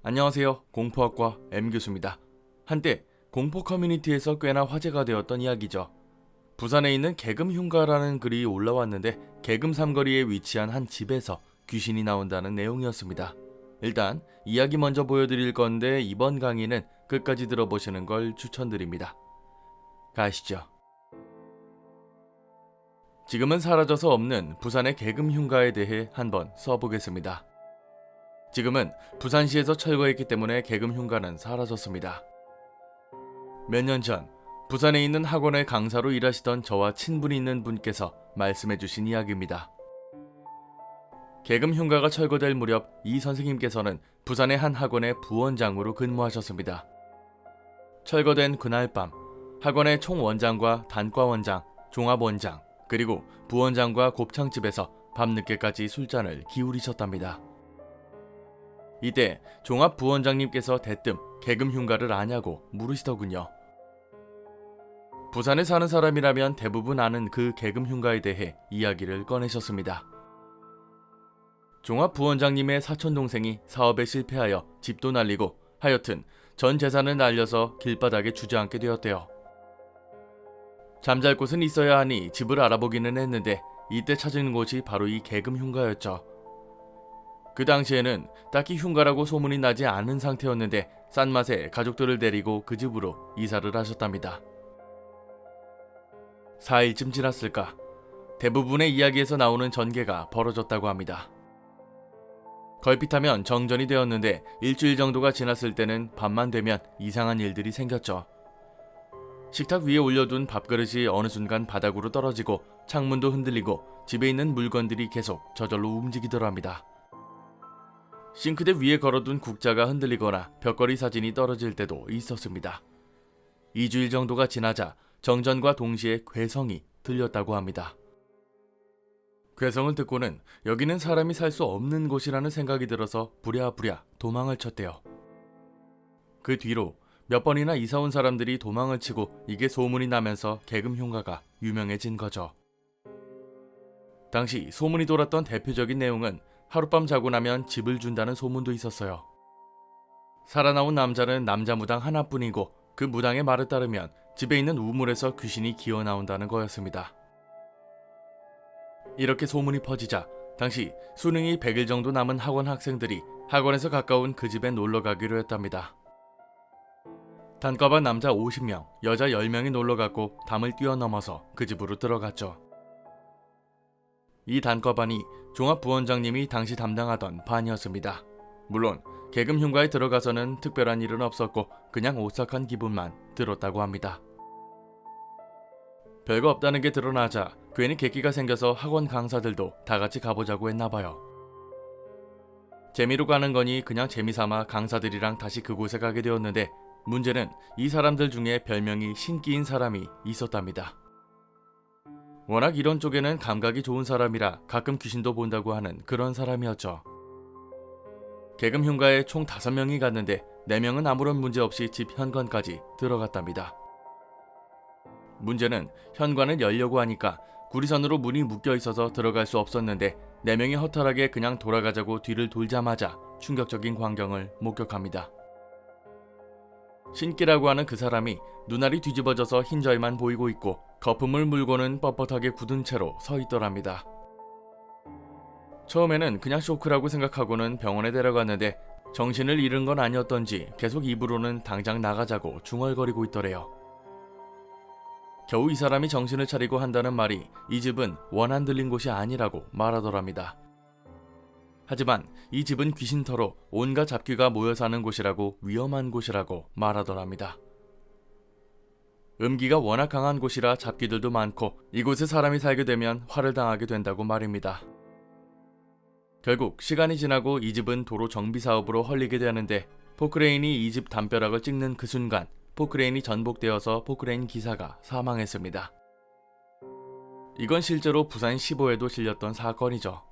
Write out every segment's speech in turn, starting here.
안녕하세요. 공포학과 M교수입니다. 한때 공포 커뮤니티에서 꽤나 화제가 되었던 이야기죠. 부산에 있는 개금 흉가라는 글이 올라왔는데 개금 삼거리에 위치한 한 집에서 귀신이 나온다는 내용이었습니다. 일단 이야기 먼저 보여드릴 건데 이번 강의는 끝까지 들어보시는 걸 추천드립니다. 가시죠. 지금은 사라져서 없는 부산의 개금 흉가에 대해 한번 써보겠습니다. 지금은 부산시에서 철거했기 때문에 개금 흉가는 사라졌습니다. 몇 년 전 부산에 있는 학원의 강사로 일하시던 저와 친분이 있는 분께서 말씀해주신 이야기입니다. 개금 흉가가 철거될 무렵 이 선생님께서는 부산의 한 학원의 부원장으로 근무하셨습니다. 철거된 그날 밤 학원의 총원장과 단과원장, 종합원장 그리고 부원장과 곱창집에서 밤늦게까지 술잔을 기울이셨답니다. 이때 종합부원장님께서 대뜸 개금 흉가를 아냐고 물으시더군요. 부산에 사는 사람이라면 대부분 아는 그 개금 흉가에 대해 이야기를 꺼내셨습니다. 종합부원장님의 사촌동생이 사업에 실패하여 집도 날리고 하여튼 전 재산을 날려서 길바닥에 주저앉게 되었대요. 잠잘 곳은 있어야 하니 집을 알아보기는 했는데 이때 찾은 곳이 바로 이 개금 흉가였죠. 그 당시에는 딱히 흉가라고 소문이 나지 않은 상태였는데 싼 맛에 가족들을 데리고 그 집으로 이사를 하셨답니다. 4일쯤 지났을까 대부분의 이야기에서 나오는 전개가 벌어졌다고 합니다. 걸핏하면 정전이 되었는데 일주일 정도가 지났을 때는 밤만 되면 이상한 일들이 생겼죠. 식탁 위에 올려둔 밥그릇이 어느 순간 바닥으로 떨어지고 창문도 흔들리고 집에 있는 물건들이 계속 저절로 움직이더랍니다. 싱크대 위에 걸어둔 국자가 흔들리거나 벽걸이 사진이 떨어질 때도 있었습니다. 2주일 정도가 지나자 정전과 동시에 괴성이 들렸다고 합니다. 괴성을 듣고는 여기는 사람이 살 수 없는 곳이라는 생각이 들어서 부랴부랴 도망을 쳤대요. 그 뒤로 몇 번이나 이사온 사람들이 도망을 치고 이게 소문이 나면서 개금 흉가가 유명해진 거죠. 당시 소문이 돌았던 대표적인 내용은 하룻밤 자고 나면 집을 준다는 소문도 있었어요. 살아나온 남자는 남자 무당 하나뿐이고 그 무당의 말에 따르면 집에 있는 우물에서 귀신이 기어 나온다는 거였습니다. 이렇게 소문이 퍼지자 당시 수능이 100일 정도 남은 학원 학생들이 학원에서 가까운 그 집에 놀러 가기로 했답니다. 단과반 남자 50명, 여자 10명이 놀러갔고 담을 뛰어넘어서 그 집으로 들어갔죠. 이 단과반이 종합부원장님이 당시 담당하던 반이었습니다. 물론 개금 흉가에 들어가서는 특별한 일은 없었고 그냥 오싹한 기분만 들었다고 합니다. 별거 없다는 게 드러나자 괜히 객기가 생겨서 학원 강사들도 다같이 가보자고 했나봐요. 재미로 가는 거니 그냥 재미삼아 강사들이랑 다시 그곳에 가게 되었는데 문제는 이 사람들 중에 별명이 신기인 사람이 있었답니다. 워낙 이런 쪽에는 감각이 좋은 사람이라 가끔 귀신도 본다고 하는 그런 사람이었죠. 개금 흉가에 총 5명이 갔는데 4명은 아무런 문제 없이 집 현관까지 들어갔답니다. 문제는 현관을 열려고 하니까 구리선으로 문이 묶여 있어서 들어갈 수 없었는데 4명이 허탈하게 그냥 돌아가자고 뒤를 돌자마자 충격적인 광경을 목격합니다. 신기라고 하는 그 사람이 눈알이 뒤집어져서 흰절만 보이고 있고 거품을 물고는 뻣뻣하게 굳은 채로 서 있더랍니다. 처음에는 그냥 쇼크라고 생각하고는 병원에 데려갔는데 정신을 잃은 건 아니었던지 계속 입으로는 당장 나가자고 중얼거리고 있더래요. 겨우 이 사람이 정신을 차리고 한다는 말이 이 집은 원한 들린 곳이 아니라고 말하더랍니다. 하지만 이 집은 귀신터로 온갖 잡귀가 모여 사는 곳이라고 위험한 곳이라고 말하더랍니다. 음기가 워낙 강한 곳이라 잡귀들도 많고 이곳에 사람이 살게 되면 화를 당하게 된다고 말입니다. 결국 시간이 지나고 이 집은 도로 정비 사업으로 헐리게 되는데 포크레인이 이 집 담벼락을 찍는 그 순간 포크레인이 전복되어서 포크레인 기사가 사망했습니다. 이건 실제로 부산 15에도 실렸던 사건이죠.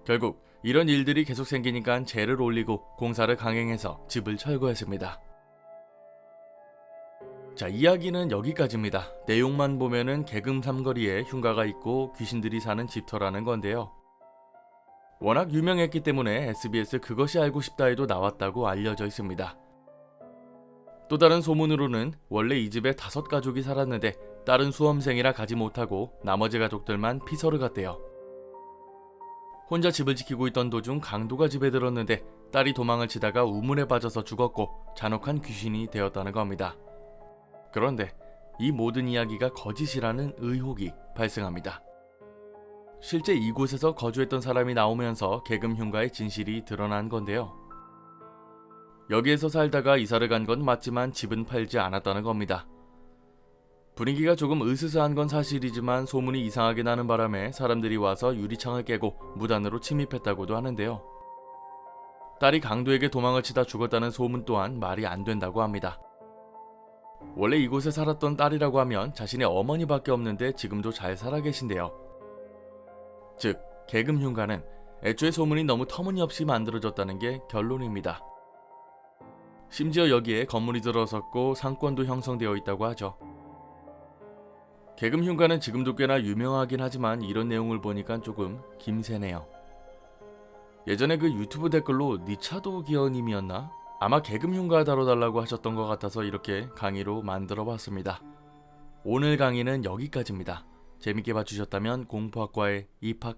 결국 이런 일들이 계속 생기니까 죄를 올리고 공사를 강행해서 집을 철거했습니다. 자, 이야기는 여기까지입니다. 내용만 보면은 개금 삼거리에 흉가가 있고 귀신들이 사는 집터라는 건데요. 워낙 유명했기 때문에 SBS 그것이 알고 싶다에도 나왔다고 알려져 있습니다. 또 다른 소문으로는 원래 이 집에 5가족이 살았는데 딸은 수험생이라 가지 못하고 나머지 가족들만 피서를 갔대요. 혼자 집을 지키고 있던 도중 강도가 집에 들었는데 딸이 도망을 치다가 우물에 빠져서 죽었고 잔혹한 귀신이 되었다는 겁니다. 그런데 이 모든 이야기가 거짓이라는 의혹이 발생합니다. 실제 이곳에서 거주했던 사람이 나오면서 개금 흉가의 진실이 드러난 건데요. 여기에서 살다가 이사를 간 건 맞지만 집은 팔지 않았다는 겁니다. 분위기가 조금 으스스한 건 사실이지만 소문이 이상하게 나는 바람에 사람들이 와서 유리창을 깨고 무단으로 침입했다고도 하는데요. 딸이 강도에게 도망을 치다 죽었다는 소문 또한 말이 안 된다고 합니다. 원래 이곳에 살았던 딸이라고 하면 자신의 어머니밖에 없는데 지금도 잘 살아 계신데요. 즉, 개금 흉가는 애초에 소문이 너무 터무니없이 만들어졌다는 게 결론입니다. 심지어 여기에 건물이 들어섰고 상권도 형성되어 있다고 하죠. 개금 흉가는 지금도 꽤나 유명하긴 하지만 이런 내용을 보니까 조금 김새네요. 예전에 그 유튜브 댓글로 니차도 기어님이었나? 아마 개금 흉가 다뤄달라고 하셨던 것 같아서 이렇게 강의로 만들어봤습니다. 오늘 강의는 여기까지입니다. 재밌게 봐주셨다면 공포학과에 입학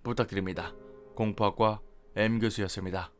부탁드립니다. 공포학과 M교수였습니다.